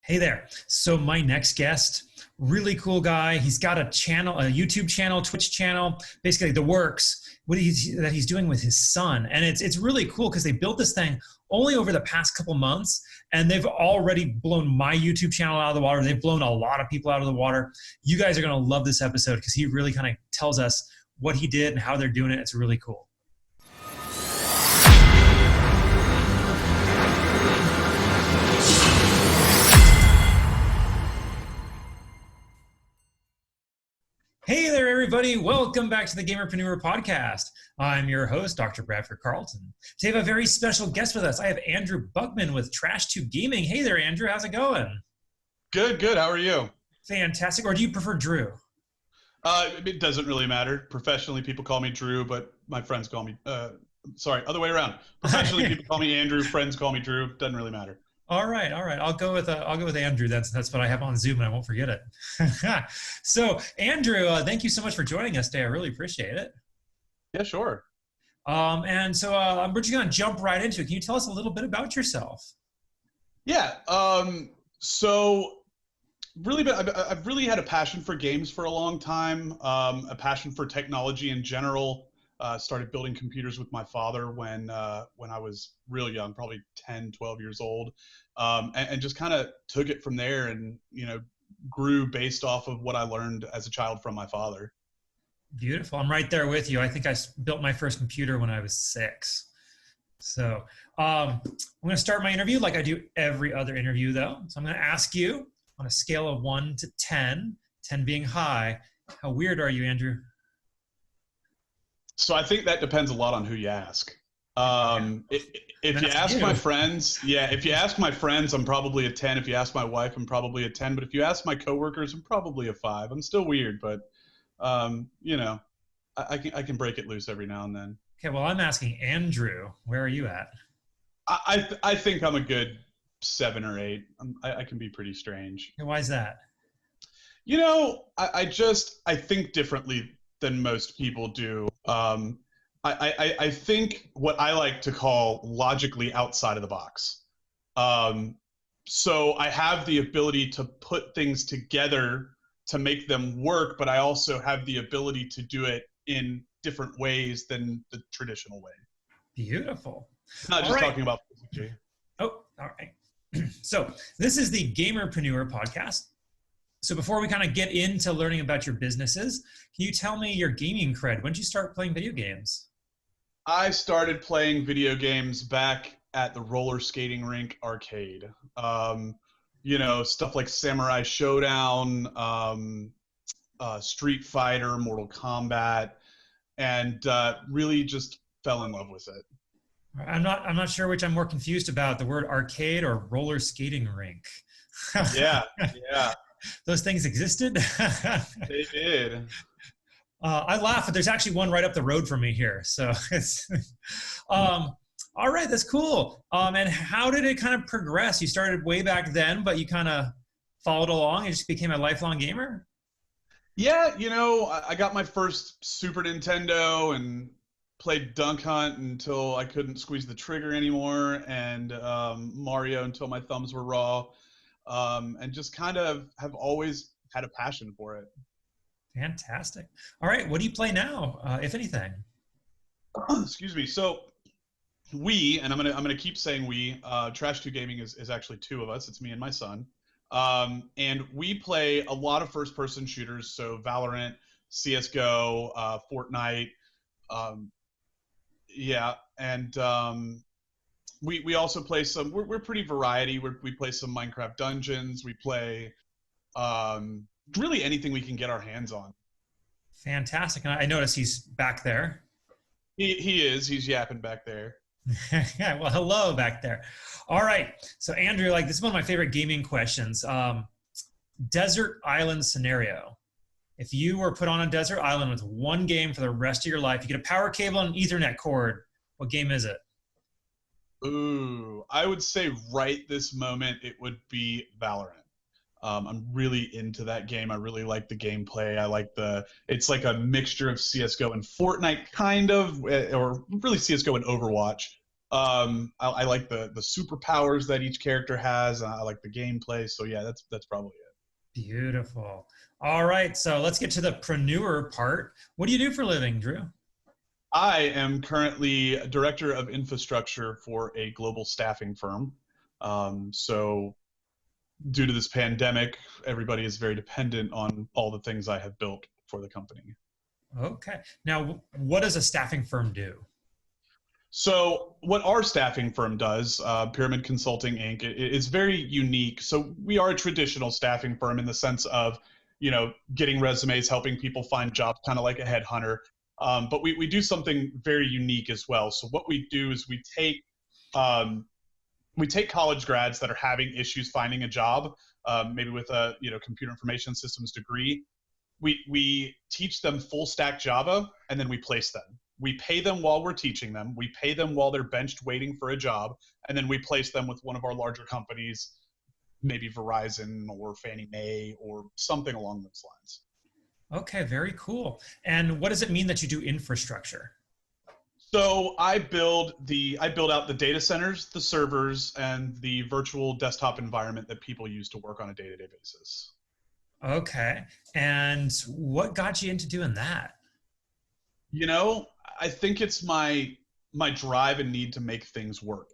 Hey there. So my next guest, really cool guy. He's got a channel, a YouTube channel, Twitch channel, basically the works, that he's doing with his son. And it's really cool because they built this thing only over the past couple months, and they've already blown my YouTube channel out of the water. They've blown a lot of people out of the water. You guys are going to love this episode because he really kind of tells us what he did and how they're doing it. It's really cool. Hey there, everybody. Welcome back to the Gamerpreneur podcast. I'm your host, Dr. Bradford Carlton. Today I have a very special guest with us. I have Andrew Buchman with Trash2 Gaming. Hey there, Andrew. How's it going? Good. How are you? Fantastic. Or do you prefer Drew? It doesn't really matter. Professionally, people call me Drew, but my friends call me, other way around. Professionally, people call me Andrew. Friends call me Drew. Doesn't really matter. All right. I'll go with Andrew. That's what I have on Zoom, and I won't forget it. So, Andrew, thank you so much for joining us today. I really appreciate it. Yeah, sure. We're just going to jump right into it. Can you tell us a little bit about yourself? Yeah. So, really, I've really had a passion for games for a long time. A passion for technology in general. Started building computers with my father when I was real young, probably 10, 12 years old, and just kind of took it from there and, grew based off of what I learned as a child from my father. Beautiful. I'm right there with you. I think I built my first computer when I was 6. So I'm going to start my interview like I do every other interview, though. So I'm going to ask you on a scale of 1 to 10, 10 being high, how weird are you, Andrew? So I think that depends a lot on who you ask. If you ask my friends, I'm probably a 10. If you ask my wife, I'm probably a 10. But if you ask my coworkers, I'm probably a 5. I'm still weird, but I can break it loose every now and then. Okay, well, I'm asking Andrew, where are you at? I think I'm a good 7 or 8. I can be pretty strange. Okay, why is that? I think differently than most people do. I think what I like to call logically outside of the box. So I have the ability to put things together to make them work, but I also have the ability to do it in different ways than the traditional way. Beautiful. Not just talking about physics. Oh, all right. So this is the Gamerpreneur podcast. So before we kind of get into learning about your businesses, can you tell me your gaming cred? When did you start playing video games? I started playing video games back at the roller skating rink arcade. Stuff like Samurai Showdown, Street Fighter, Mortal Kombat, and really just fell in love with it. I'm not sure which I'm more confused about, the word arcade or roller skating rink. Yeah. Those things existed? They did. I laugh, but there's actually one right up the road from me here. So it's all right, that's cool. And how did it kind of progress? You started way back then, but you kind of followed along and just became a lifelong gamer? Yeah, I got my first Super Nintendo and played Dunk Hunt until I couldn't squeeze the trigger anymore, and Mario until my thumbs were raw. And just kind of have always had a passion for it. Fantastic. All right, what do you play now, if anything? Excuse me. So we, and I'm gonna keep saying we, Trash2 Gaming is actually 2 of us. It's me and my son. And we play a lot of first-person shooters, so Valorant, CSGO, Fortnite. And we also play some. We're pretty variety. We play some Minecraft Dungeons. We play really anything we can get our hands on. Fantastic. And I notice he's back there. He is. He's yapping back there. Yeah. Well, hello back there. All right. So Andrew, this is one of my favorite gaming questions. Desert island scenario. If you were put on a desert island with one game for the rest of your life, you get a power cable and an Ethernet cord. What game is it? Ooh, I would say right this moment it would be Valorant. I'm really into that game. I really like the gameplay. It's like a mixture of CSGO and Fortnite, kind of, or really CSGO and Overwatch. I like the superpowers that each character has. I like the gameplay. So yeah, that's probably it. Beautiful. All right, so let's get to the preneur part. What do you do for a living, Drew? I am currently director of infrastructure for a global staffing firm. So due to this pandemic, everybody is very dependent on all the things I have built for the company. Okay. Now, what does a staffing firm do? So what our staffing firm does, Pyramid Consulting Inc., is very unique. So we are a traditional staffing firm in the sense of, getting resumes, helping people find jobs, kind of like a headhunter. But we do something very unique as well. So what we do is um, we take college grads that are having issues finding a job, maybe with a computer information systems degree. We teach them full stack Java, and then we place them. We pay them while we're teaching them. We pay them while they're benched waiting for a job, and then we place them with one of our larger companies, maybe Verizon or Fannie Mae or something along those lines. Okay, very cool. And what does it mean that you do infrastructure? So I build out the data centers, the servers, and the virtual desktop environment that people use to work on a day-to-day basis. Okay. And what got you into doing that? I think it's my drive and need to make things work.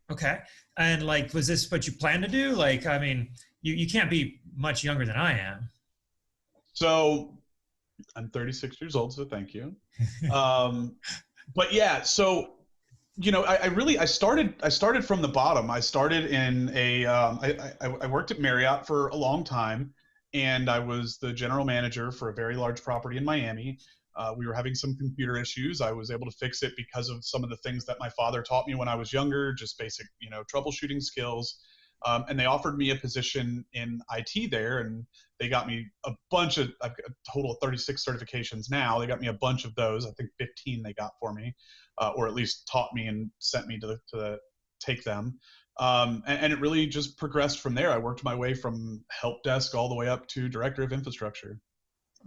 Okay. And like, was this what you plan to do? Like, I mean, you can't be much younger than I am. So I'm 36 years old, so thank you. But yeah, so I started from the bottom. I started in I worked at Marriott for a long time, and I was the general manager for a very large property in Miami. We were having some computer issues. I was able to fix it because of some of the things that my father taught me when I was younger, just basic troubleshooting skills. And they offered me a position in IT there, and they got me I've got a total of 36 certifications now. They got me a bunch of those. I think 15 they got for me, or at least taught me and sent me to take them. And it really just progressed from there. I worked my way from help desk all the way up to director of infrastructure.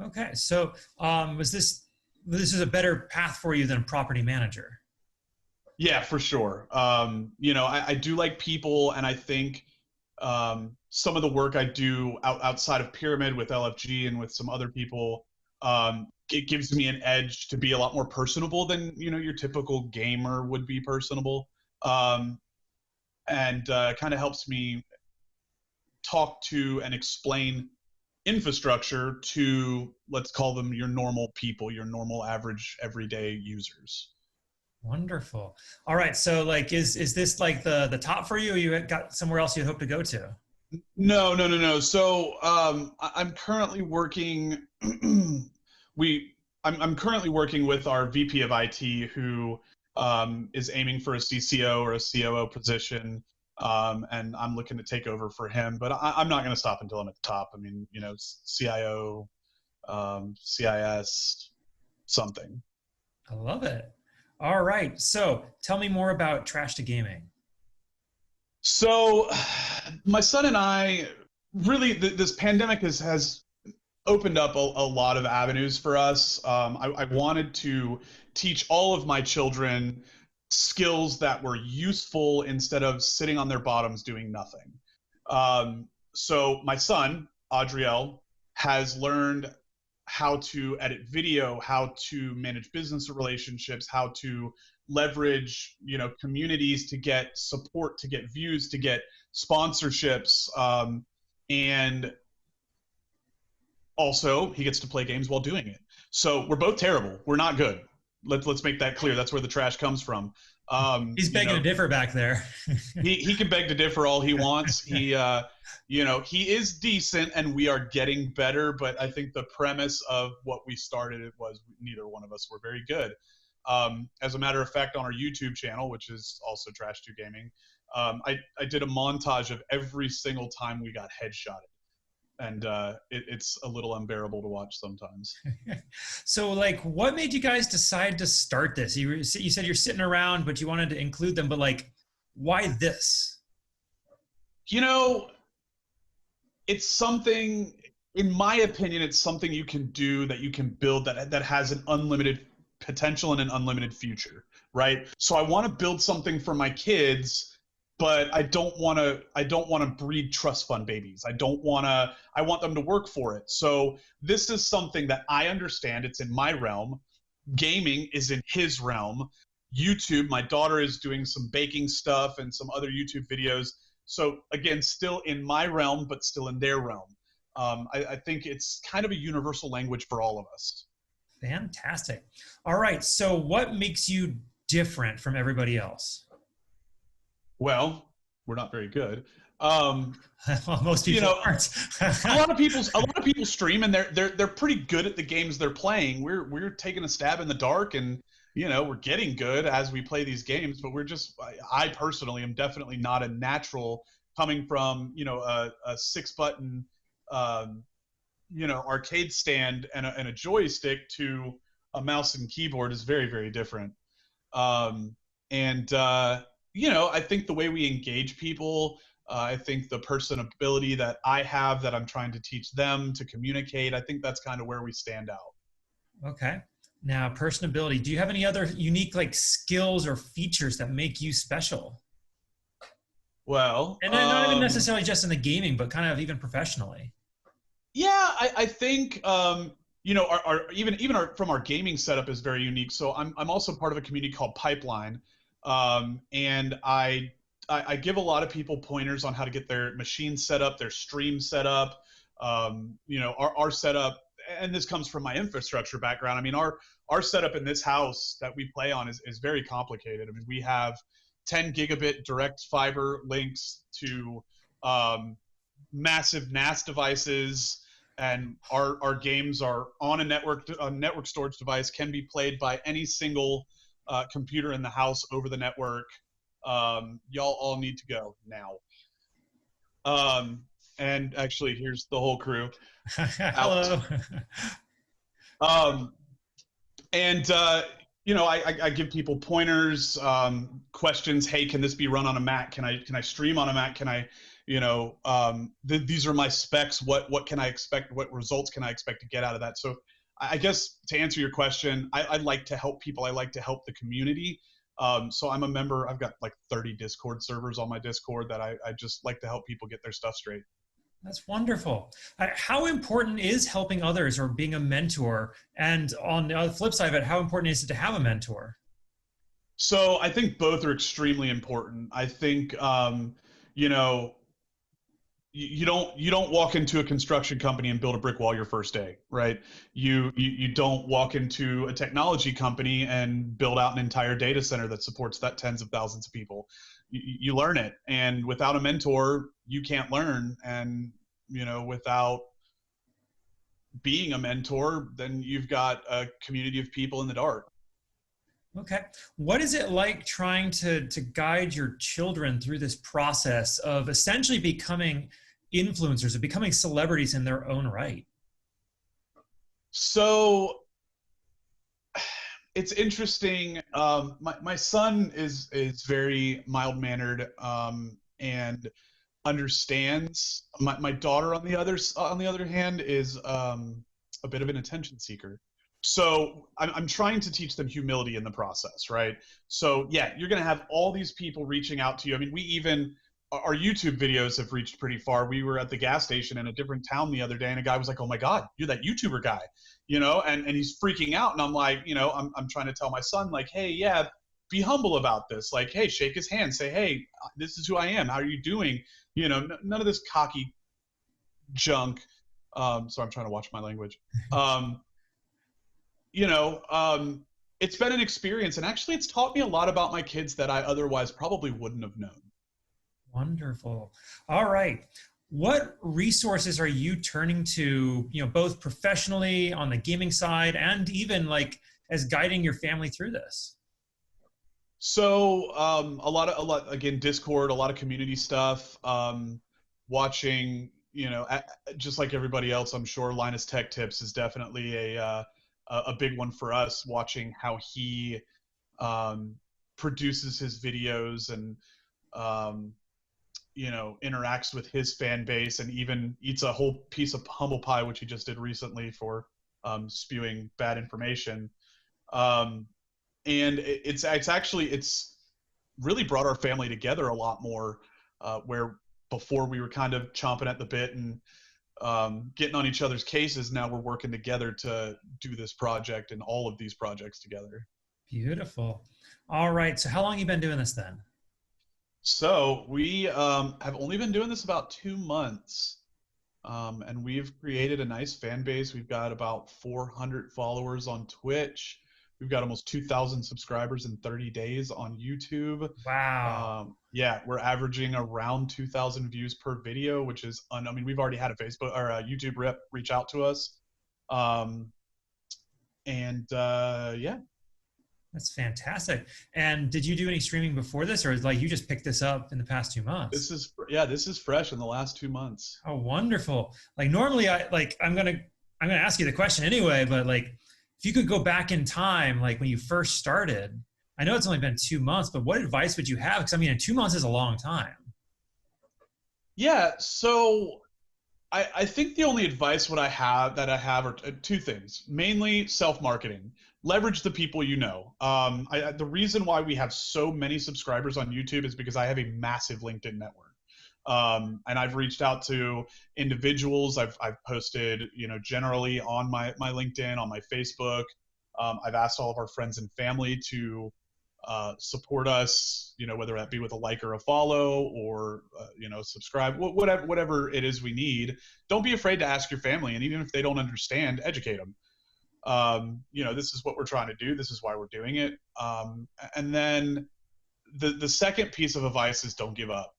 Okay. So was this is a better path for you than property manager? Yeah, for sure. I do like people, and I think some of the work I do outside of Pyramid with LFG and with some other people, it gives me an edge to be a lot more personable than your typical gamer would be personable, and kind of helps me talk to and explain infrastructure to, let's call them, your normal people, your normal average everyday users. Wonderful. All right. So like, is this like the top for you, or you got somewhere else you hope to go to? No. So I'm currently working. I'm currently working with our VP of IT, who is aiming for a CCO or a COO position, and I'm looking to take over for him. But I'm not going to stop until I'm at the top. I mean, CIO, CIS, something. I love it. All right. So tell me more about Trash to Gaming. So my son and I really, this pandemic has opened up a lot of avenues for us. I wanted to teach all of my children skills that were useful instead of sitting on their bottoms doing nothing. So my son, Adriel, has learned how to edit video, how to manage business relationships, how to leverage communities to get support, to get views, to get sponsorships, and also he gets to play games while doing it. So we're both terrible. We're not good. Let's make that clear. That's where the trash comes from. He's begging to differ back there. he can beg to differ all he wants. He is decent, and we are getting better. But I think the premise of what we started was neither one of us were very good. As a matter of fact, on our YouTube channel, which is also Trash 2 Gaming, I did a montage of every single time we got headshotted. And it's a little unbearable to watch sometimes. So, like, what made you guys decide to start this? You said you're sitting around, but you wanted to include them. But, like, why this? It's something, in my opinion, it's something you can do, that you can build, that has an unlimited potential and an unlimited future, right? So I want to build something for my kids, but I don't want to breed trust fund babies. I want them to work for it. So this is something that I understand. It's in my realm. Gaming is in his realm. YouTube, my daughter is doing some baking stuff and some other YouTube videos. So again, still in my realm, but still in their realm. I think it's kind of a universal language for all of us. Fantastic. All right. So what makes you different from everybody else? Well, we're not very good. Well, most people aren't. a lot of people stream and they're pretty good at the games they're playing. We're taking a stab in the dark, and we're getting good as we play these games, but I personally am definitely not a natural coming from a 6-button arcade stand and a joystick to a mouse and keyboard is very, very different. I think the way we engage people, I think the personability that I have that I'm trying to teach them to communicate, I think that's kind of where we stand out. Okay. Now, personability. Do you have any other unique skills or features that make you special? Well, and not even necessarily just in the gaming, but kind of even professionally. Yeah, I think from our gaming setup is very unique. So I'm also part of a community called Pipeline, and I give a lot of people pointers on how to get their machine set up, their stream set up. Our setup, and this comes from my infrastructure background. I mean, our setup in this house that we play on is very complicated. I mean, we have 10 gigabit direct fiber links to massive NAS devices, and our games are on a network storage device, can be played by any single computer in the house over the network. Y'all all need to go now. And actually, here's the whole crew. Hello. I give people pointers, questions. Hey, can this be run on a Mac? Can I stream on a Mac? Can I, these are my specs. What can I expect? What results can I expect to get out of that? So I guess to answer your question, I like to help people. I like to help the community. So I'm a member. I've got like 30 Discord servers on my Discord that I just like to help people get their stuff straight. That's wonderful. How important is helping others or being a mentor? And on the flip side of it, how important is it to have a mentor? So I think both are extremely important. I think, you don't walk into a construction company and build a brick wall your first day, right? You don't walk into a technology company and build out an entire data center that supports that tens of thousands of people. You learn it, and without a mentor, you can't learn. And without being a mentor, then you've got a community of people in the dark. Okay. What is it like trying to guide your children through this process of essentially becoming influencers, of becoming celebrities in their own right? So it's interesting. My son is very mild-mannered and understands. My daughter, on the other hand, is a bit of an attention seeker. So I'm trying to teach them humility in the process, right? So yeah, you're going to have all these people reaching out to you. I mean, our YouTube videos have reached pretty far. We were at the gas station in a different town the other day, and a guy was like, "Oh my God, you're that YouTuber guy," and he's freaking out. And I'm like, I'm trying to tell my son, like, hey, yeah, be humble about this. Like, hey, shake his hand, say, hey, this is who I am. How are you doing? None of this cocky junk. So I'm trying to watch my language. It's been an experience, and actually it's taught me a lot about my kids that I otherwise probably wouldn't have known. Wonderful. All right. What resources are you turning to, both professionally on the gaming side and even as guiding your family through this? So a lot, again, Discord, a lot of community stuff, watching, just like everybody else, I'm sure Linus Tech Tips is definitely a big one for us, watching how he produces his videos and interacts with his fan base, and even eats a whole piece of humble pie, which he just did recently for spewing bad information. Um, and it's really brought our family together a lot more, where before we were kind of chomping at the bit and getting on each other's cases. Now we're working together to do this project and all of these projects together. Beautiful. All right. So how long have you been doing this then? So we have only been doing this about 2 months. And we've created a nice fan base. We've got about 400 followers on Twitch. We've got almost 2,000 subscribers in 30 days on YouTube. Wow. Yeah, we're averaging around 2,000 views per video, which is, I mean, we've already had a Facebook or a YouTube rep reach out to us. Yeah. That's fantastic. And did you do any streaming before this, or like you just picked this up in the past 2 months? This is fresh in the last 2 months. Oh, wonderful. Like normally I'm going to ask you the question anyway, but like if you could go back in time, like when you first started, I know it's only been 2 months, but what advice would you have? Because I mean, 2 months is a long time. Yeah, so I think the only advice I have are two things. Mainly self-marketing. Leverage the people you know. The reason why we have so many subscribers on YouTube is because I have a massive LinkedIn network. And I've reached out to individuals. I've posted, generally on my LinkedIn, on my Facebook. I've asked all of our friends and family to support us, whether that be with a like or a follow or, subscribe, whatever it is we need. Don't be afraid to ask your family. And even if they don't understand, educate them. This is what we're trying to do. This is why we're doing it. And then the second piece of advice is don't give up,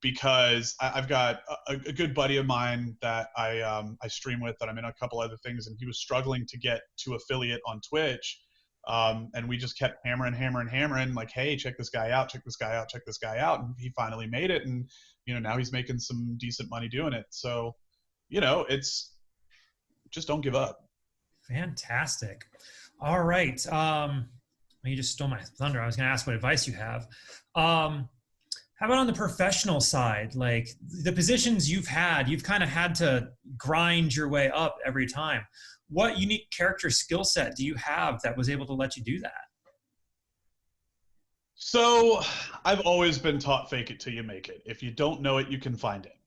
because I've got a good buddy of mine that I stream with, that I'm in a couple other things, and he was struggling to get to affiliate on Twitch. And we just kept hammering, like, hey, check this guy out, check this guy out, check this guy out. And he finally made it. And, now he's making some decent money doing it. So, it's just don't give up. Fantastic. All right. You just stole my thunder. I was going to ask what advice you have. How about on the professional side? Like the positions you've kind of had to grind your way up every time. What unique character skill set do you have that was able to let you do that? So I've always been taught fake it till you make it. If you don't know it, you can find it.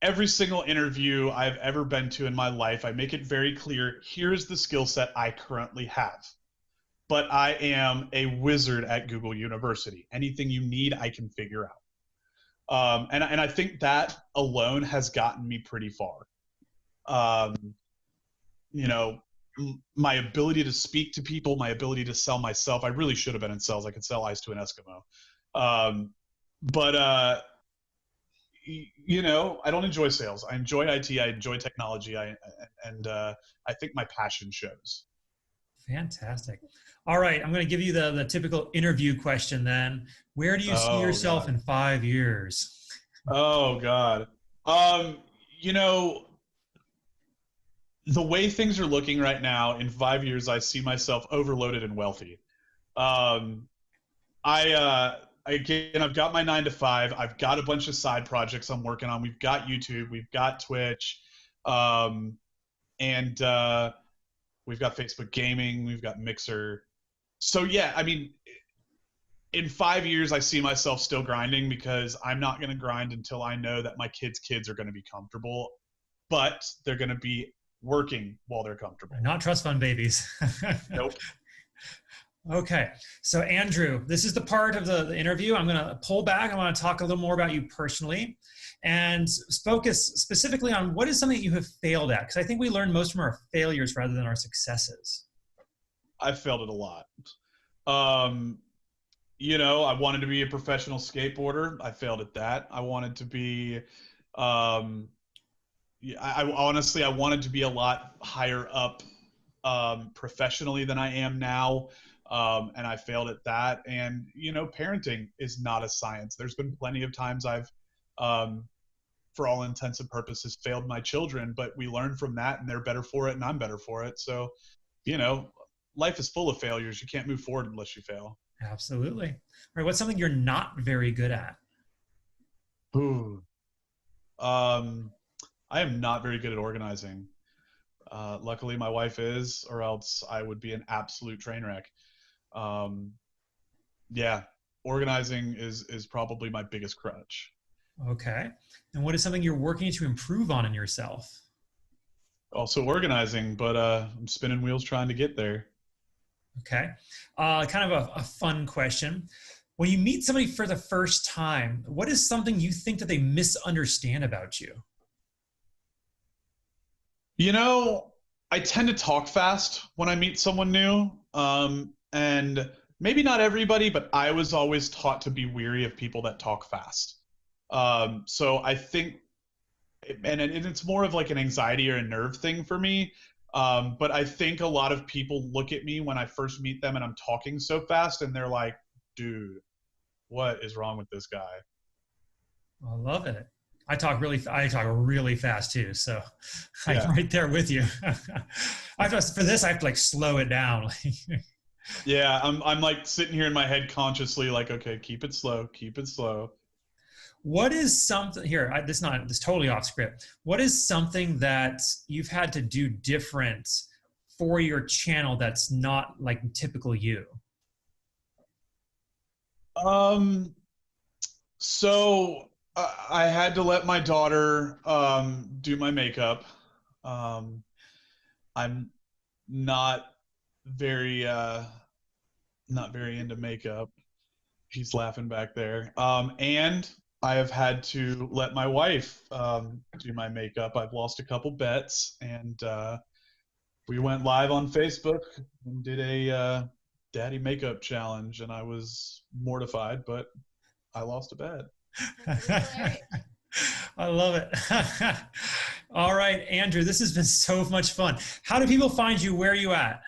Every single interview I've ever been to in my life, I make it very clear, here's the skill set I currently have. But I am a wizard at Google University. Anything you need, I can figure out. And I think that alone has gotten me pretty far. My ability to speak to people, my ability to sell myself. I really should have been in sales. I could sell ice to an Eskimo. I don't enjoy sales. I enjoy IT. I enjoy technology. I think my passion shows. Fantastic. All right. I'm going to give you the typical interview question then. Where do you see yourself in 5 years? Oh, God. The way things are looking right now, in 5 years, I see myself overloaded and wealthy. Again, I've got my 9 to 5. I've got a bunch of side projects I'm working on. We've got YouTube, we've got Twitch, and we've got Facebook Gaming, we've got Mixer. So yeah, I mean, in 5 years, I see myself still grinding, because I'm not going to grind until I know that my kids' kids are going to be comfortable, but they're going to be working while they're comfortable. Not trust fund babies. Nope. Okay. So Andrew, this is the part of the interview. I'm going to pull back. I want to talk a little more about you personally and focus specifically on what is something you have failed at. Because I think we learn most from our failures rather than our successes. I've failed at a lot. I wanted to be a professional skateboarder. I failed at that. I wanted to be, I wanted to be a lot higher up professionally than I am now. And I failed at that. And, parenting is not a science. There's been plenty of times I've, for all intents and purposes, failed my children, but we learn from that, and they're better for it and I'm better for it. So, life is full of failures. You can't move forward unless you fail. Absolutely. All right. What's something you're not very good at? Ooh. I am not very good at organizing. Luckily, my wife is, or else I would be an absolute train wreck. Yeah, organizing is probably my biggest crutch. Okay. And what is something you're working to improve on in yourself? Also organizing, but I'm spinning wheels trying to get there. Okay. Kind of a fun question. When you meet somebody for the first time, what is something you think that they misunderstand about you? You know, I tend to talk fast when I meet someone new. And maybe not everybody, but I was always taught to be weary of people that talk fast. So I think, and it's more of like an anxiety or a nerve thing for me. But I think a lot of people look at me when I first meet them and I'm talking so fast and they're like, dude, what is wrong with this guy? I love it. I talk really fast too. So I'm Yeah. right there with you. For this, I have to like slow it down. Yeah, I'm like sitting here in my head consciously like, okay, keep it slow, keep it slow. What is something here? This is totally off script. What is something that you've had to do different for your channel that's not like typical you? So I had to let my daughter do my makeup. I'm not very not very into makeup. He's laughing back there. And I have had to let my wife do my makeup. I've lost a couple bets, and we went live on Facebook and did a daddy makeup challenge, and I was mortified, but I lost a bet. I love it. All right, Andrew, this has been so much fun. How do people find you? Where are you at?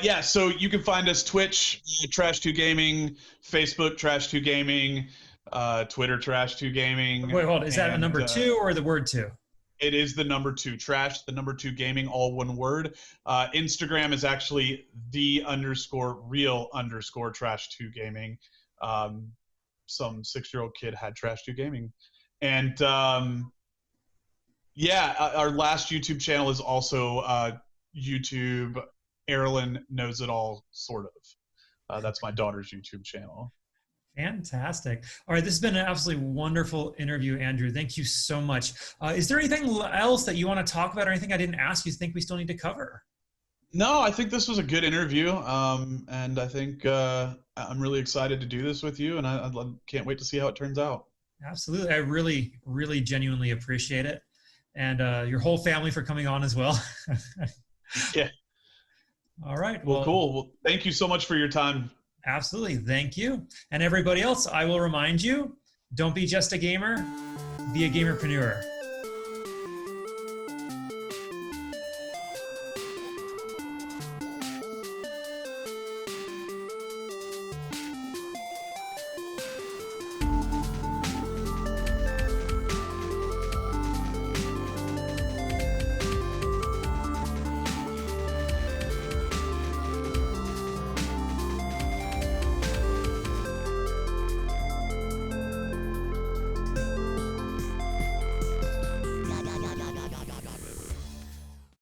Yeah, so you can find us Twitch, Trash2 Gaming, Facebook, Trash2 Gaming, Twitter, Trash2 Gaming. Wait, hold on. Is that a number 2 or the word 2? It is the number 2, Trash, the number 2 Gaming, all one word. Instagram is actually _real_Trash2 Gaming. Some 6-year-old kid had Trash2 Gaming. And yeah, our last YouTube channel is also YouTube Erilyn Knows It All, sort of. That's my daughter's YouTube channel. Fantastic. All right, this has been an absolutely wonderful interview, Andrew. Thank you so much. Is there anything else that you want to talk about or anything I didn't ask you think we still need to cover? No, I think this was a good interview, and I think I'm really excited to do this with you, and I can't wait to see how it turns out. Absolutely. I really, really genuinely appreciate it. And your whole family for coming on as well. Yeah. All right. Well, cool. Well, thank you so much for your time. Absolutely. Thank you. And everybody else, I will remind you, don't be just a gamer, be a gamerpreneur.